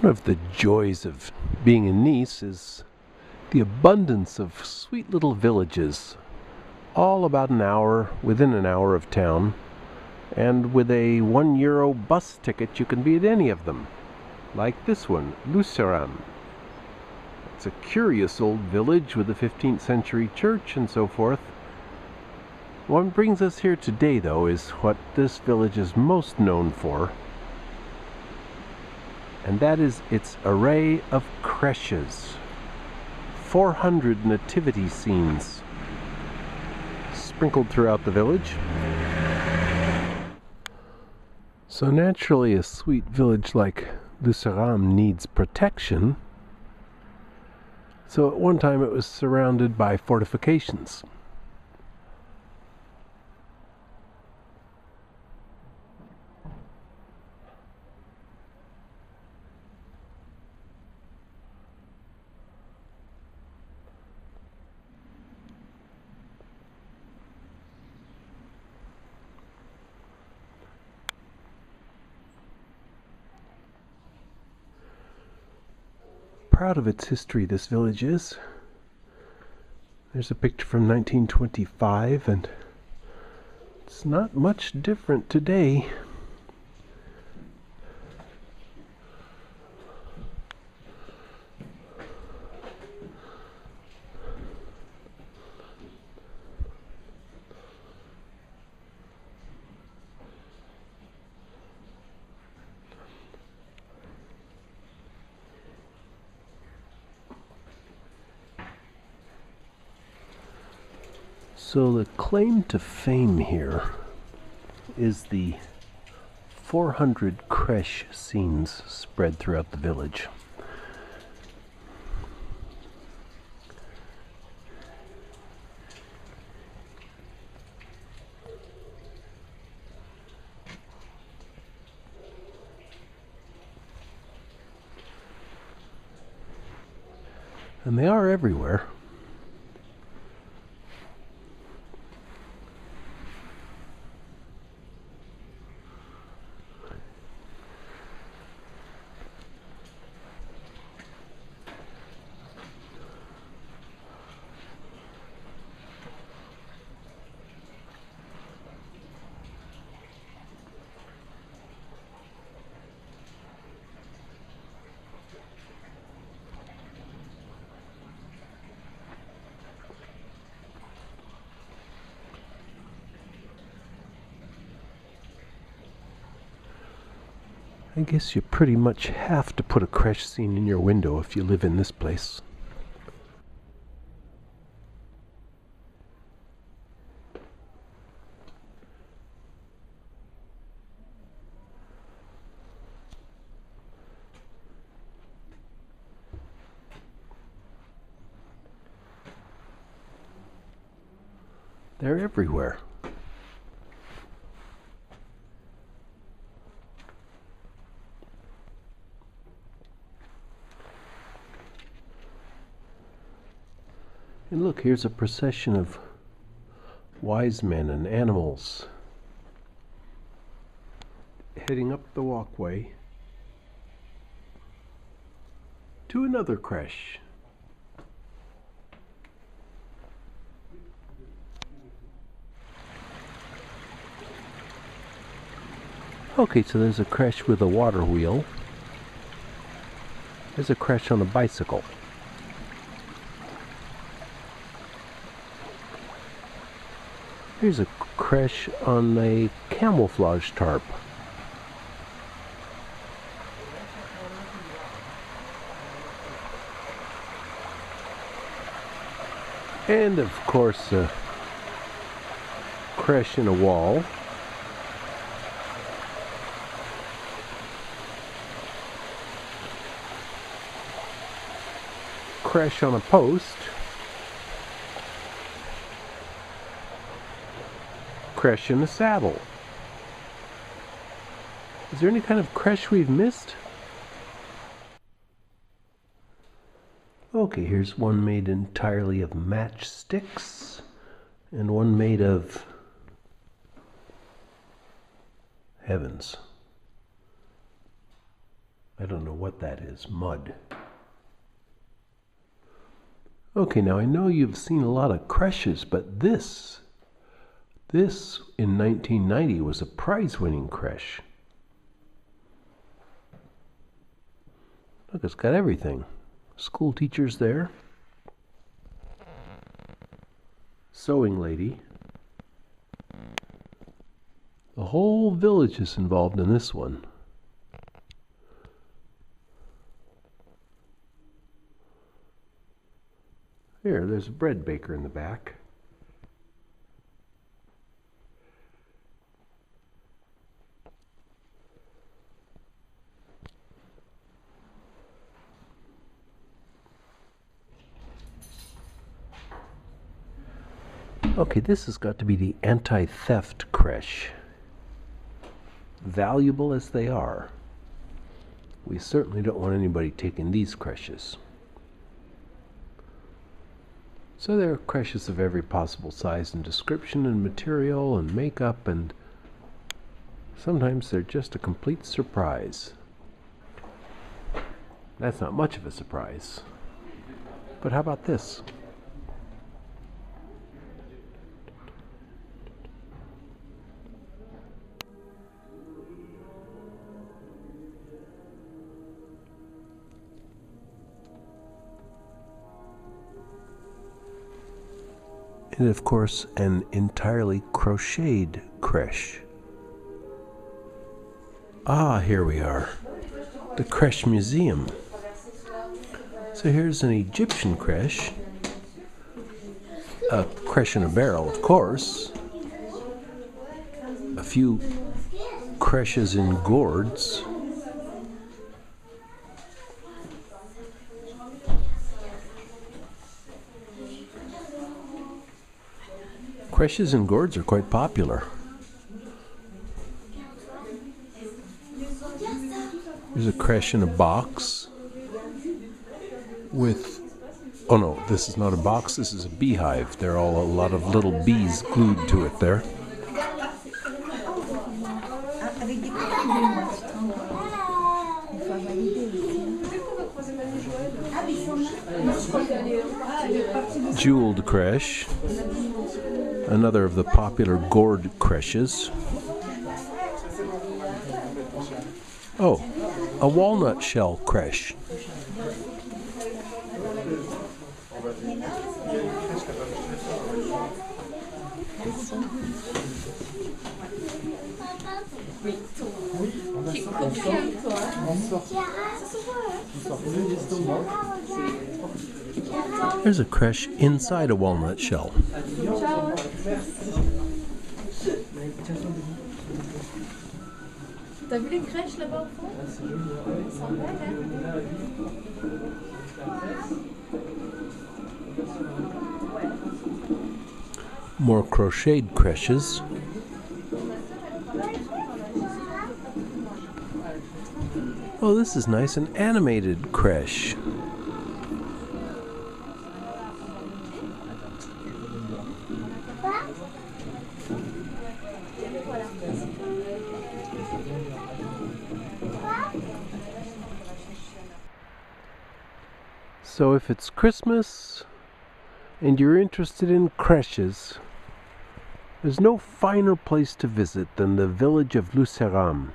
One of the joys of being in Nice is the abundance of sweet little villages, all about within an hour of town, and with a €1 bus ticket you can be at any of them, like this one, Lucerame. It's a curious old village with a 15th century church and so forth. What brings us here today, though, is what this village is most known for, and that is its array of creches. 400 nativity scenes sprinkled throughout the village. So naturally, a sweet village like Lucerame needs protection. So at one time it was surrounded by fortifications. Proud of its history, this village is. There's a picture from 1925, and it's not much different today. So the claim to fame here is the 400 creche scenes spread throughout the village. And they are everywhere. I guess you pretty much have to put a creche scene in your window if you live in this place. They're everywhere. And look, here's a procession of wise men and animals heading up the walkway to another creche. Okay, so there's a creche with a water wheel. There's a creche on a bicycle. Here's a creche on a camouflage tarp. And of course, a creche in a wall. Creche on a post. Creche in a saddle. Is there any kind of creche we've missed? Okay, here's one made entirely of matchsticks and one made of heavens. I don't know what that is. Mud. Okay, now I know you've seen a lot of creches, but this in 1990 was a prize-winning creche. Look, it's got everything. School teachers there. Sewing lady. The whole village is involved in this one. Here, there's a bread baker in the back. Okay, this has got to be the anti-theft creche. Valuable as they are, we certainly don't want anybody taking these creches. So there are creches of every possible size and description and material and makeup, and sometimes they're just a complete surprise. That's not much of a surprise. But how about this? And of course, an entirely crocheted creche. Ah, here we are. The Creche Museum. So here's an Egyptian creche. A creche in a barrel, of course. A few creches in gourds. Creches and gourds are quite popular. There's a creche in a box with, oh no, this is not a box, this is a beehive. There are a lot of little bees glued to it there. Jeweled creche. Another of the popular gourd creches. Oh, a walnut shell creche. There's a creche inside a walnut shell. T'as vu les crèches là-bas au fond? Elles sont belles, hein? More crocheted creches. Oh, this is nice, an animated creche. So if it's Christmas and you're interested in creches, there's no finer place to visit than the Village of Luceram.